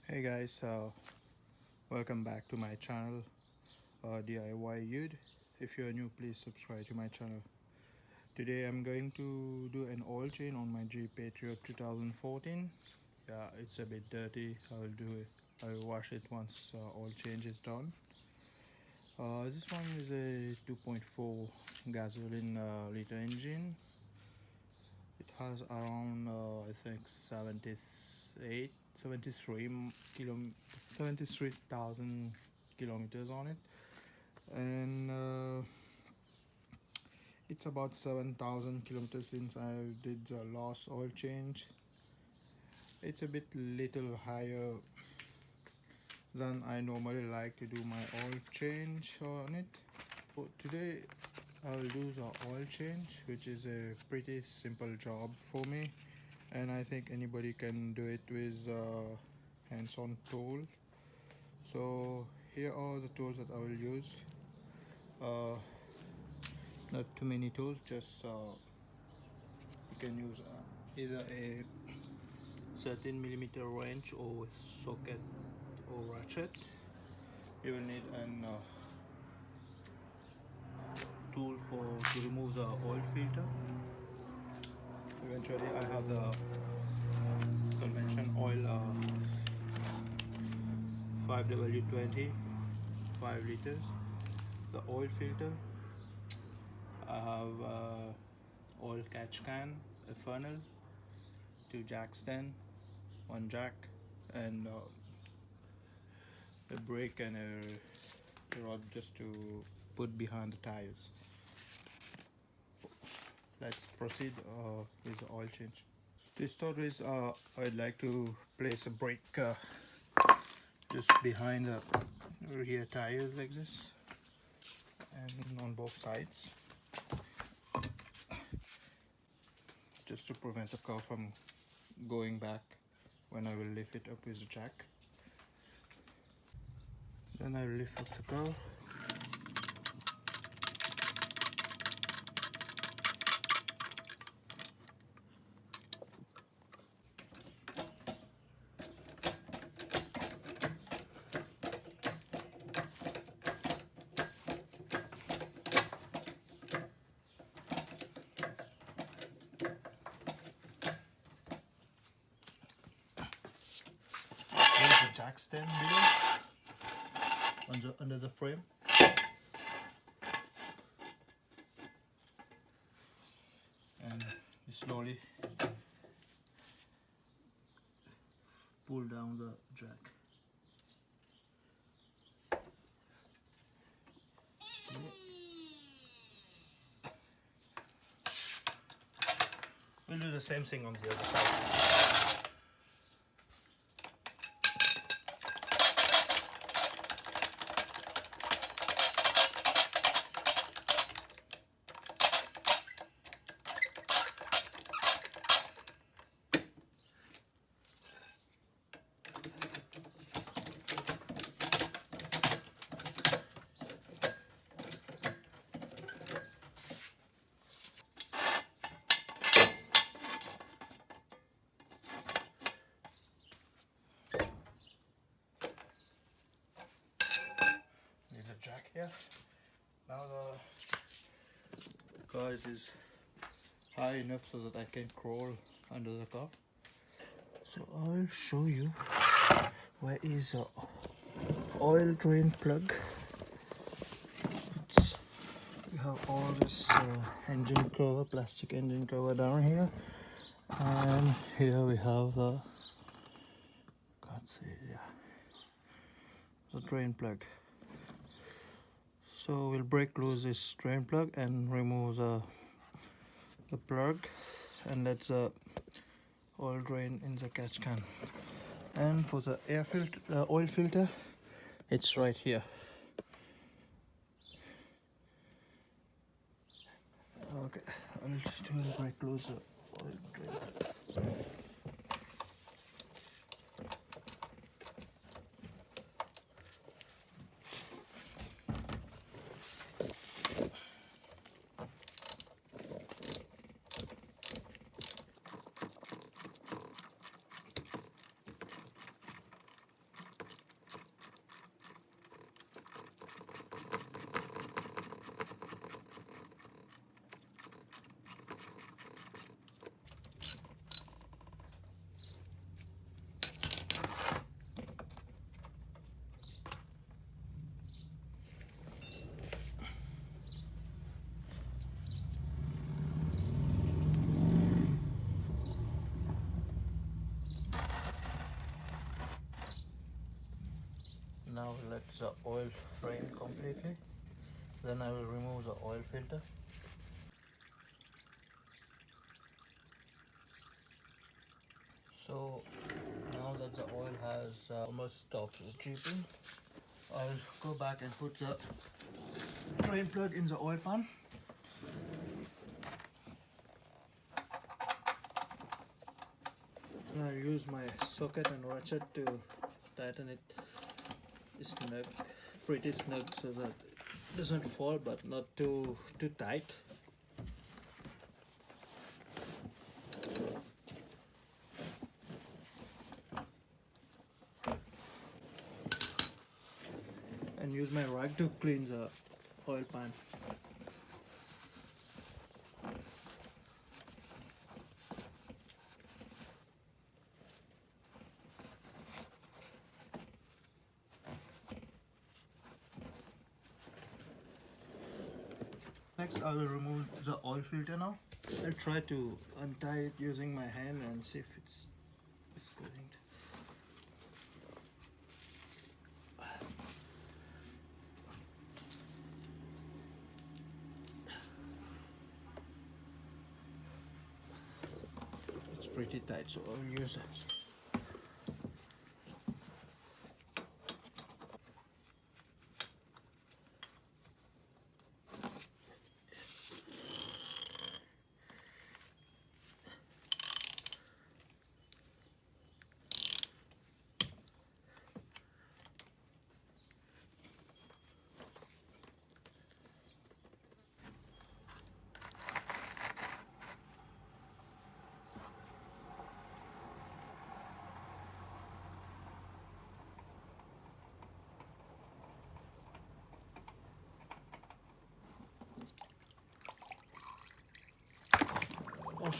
Hey guys, welcome back to my channel, D.I.Y Yud. If you're new, please subscribe to my channel. Today I'm going to do an oil change on my PATRIOT 2014. Yeah, it's a bit dirty. I'll wash it once oil change is done. This one is a 2.4 gasoline liter engine. It has around I think 73,000 kilometers on it, and it's about 7,000 kilometers since I did the last oil change. It's a bit little higher than I normally like to do my oil change on it. So today I'll do the oil change, which is a pretty simple job for me, and I think anybody can do it with hands-on tool. So here are the tools that I will use. Not too many tools, just you can use either a 13mm wrench or socket or ratchet. You will need an tool to remove the oil filter. Eventually I have the convention oil 5W20 5 liters, the oil filter. I have oil catch can, a funnel, 2 jack stand, 1 jack, and a brake and a rod just to put behind the tires. Let's proceed with the oil change. To start with, I'd like to place a brake just behind the rear tires like this, and on both sides, just to prevent the car from going back when I will lift it up with the jack. Then I will lift up the car. There's the jack stand below, under the frame. And you slowly pull down the jack. We'll do the same thing on the other side. Jack here. Now the car is high enough so that I can crawl under the car. So I'll show you where is the oil drain plug. We have all this engine cover, plastic engine cover down here, and here we have the, can't see it, yeah, the drain plug. So we'll break loose this drain plug and remove the plug, and let the oil drain in the catch can. And for the oil filter, it's right here. Okay, I'll just break loose the oil drain. Now let the oil drain completely. Then I will remove the oil filter. So now that the oil has almost stopped dripping, I'll go back and put the drain plug in the oil pan. I use my socket and ratchet to tighten it snug, pretty snug, so that it doesn't fall but not too tight. And use my rag to clean the oil pan. Next I will remove the oil filter now. I'll try to untie it using my hand and see if it's going to. It's pretty tight, so I'll use it. Oh,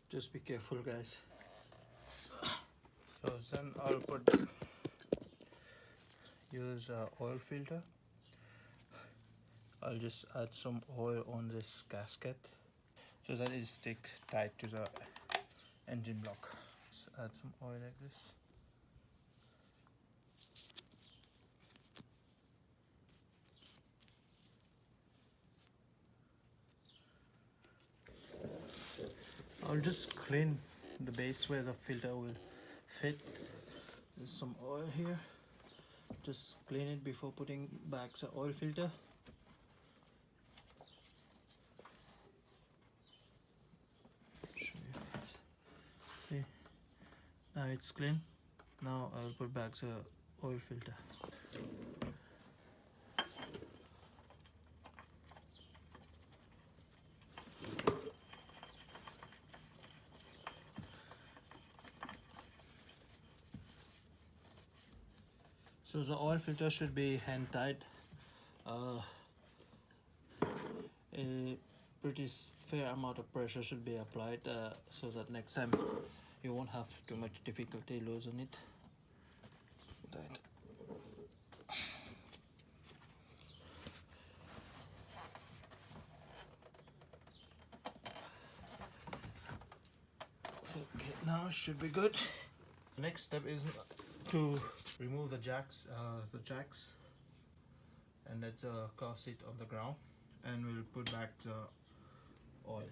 just be careful, guys. So then I'll use oil filter. I'll just add some oil on this gasket so that it sticks tight to the engine block. Just add some oil like this. I'll just clean the base where the filter will fit. There's some oil here. Just clean it before putting back the oil filter. Okay. Now it's clean. Now I'll put back the oil filter. So the oil filter should be hand tight. A pretty fair amount of pressure should be applied so that next time you won't have too much difficulty losing it. Okay, now it should be good. The next step is to remove the jacks, and let the car sit on the ground, and we'll put back the oil.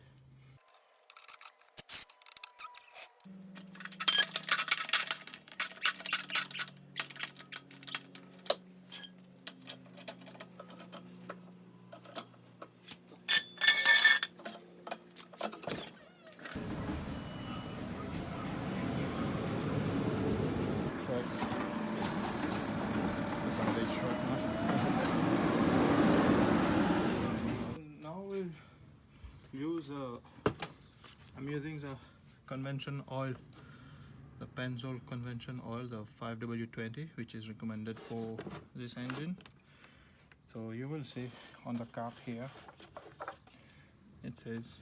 Now we'll use I'm using the convention oil, the Pennzoil convention oil, the 5W20, which is recommended for this engine. So you will see on the cap here it says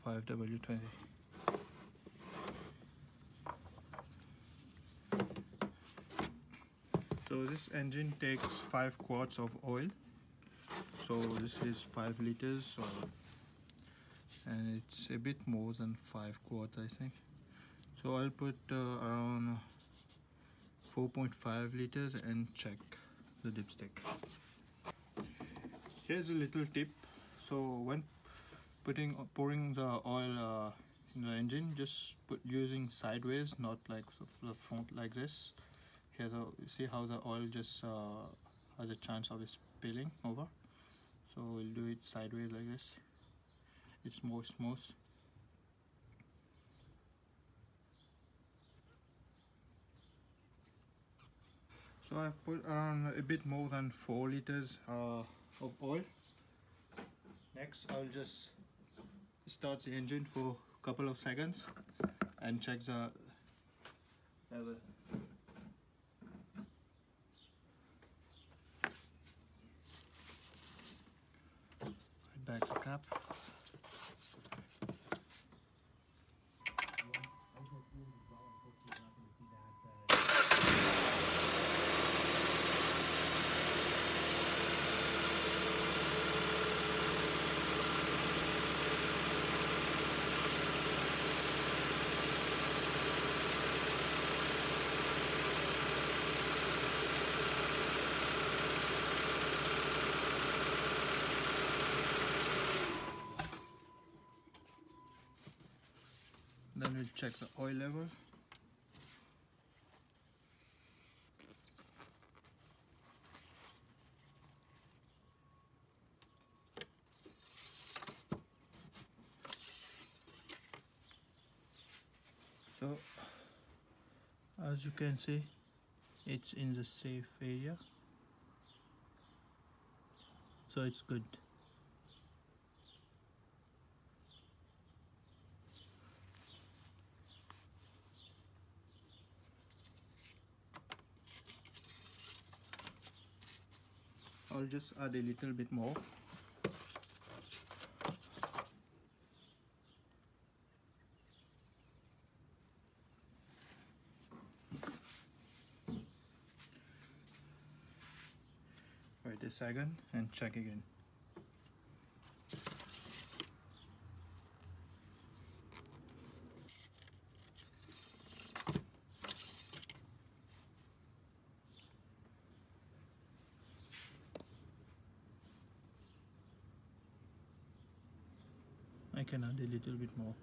5W20. So this engine takes 5 quarts of oil. So this is 5 liters, so, and it's a bit more than 5 quarts, I think. So I'll put around 4.5 liters and check the dipstick. Here's a little tip. So when pouring the oil in the engine, just using sideways, not like the front like this. Here, you see how the oil just has a chance of spilling over. So we'll do it sideways like this. It's more smooth. So I put around a bit more than 4 liters of oil. Next, I'll just start the engine for a couple of seconds and check the level. Back the cap. Then we'll check the oil level. So as you can see, it's in the safe area, so it's good. I'll just add a little bit more. Wait a second and check again. I can add a little bit more.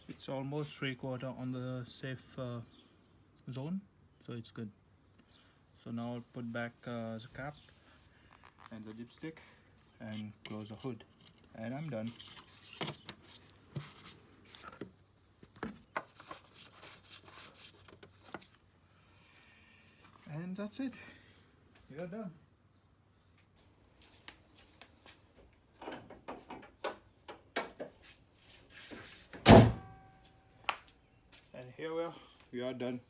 It's almost 3/4 on the safe zone, so it's good. So now I'll put back the cap and the dipstick and close the hood, and I'm done. And that's it. You're done. And here we are done.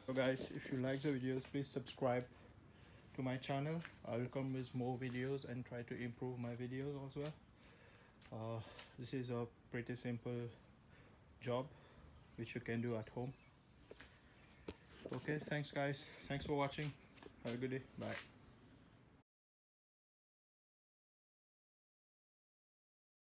So guys, if you like the videos, please subscribe to my channel. I will come with more videos and try to improve my videos as well. This is a pretty simple job which you can do at home. Okay, thanks guys. Thanks for watching. Have a good day. Bye.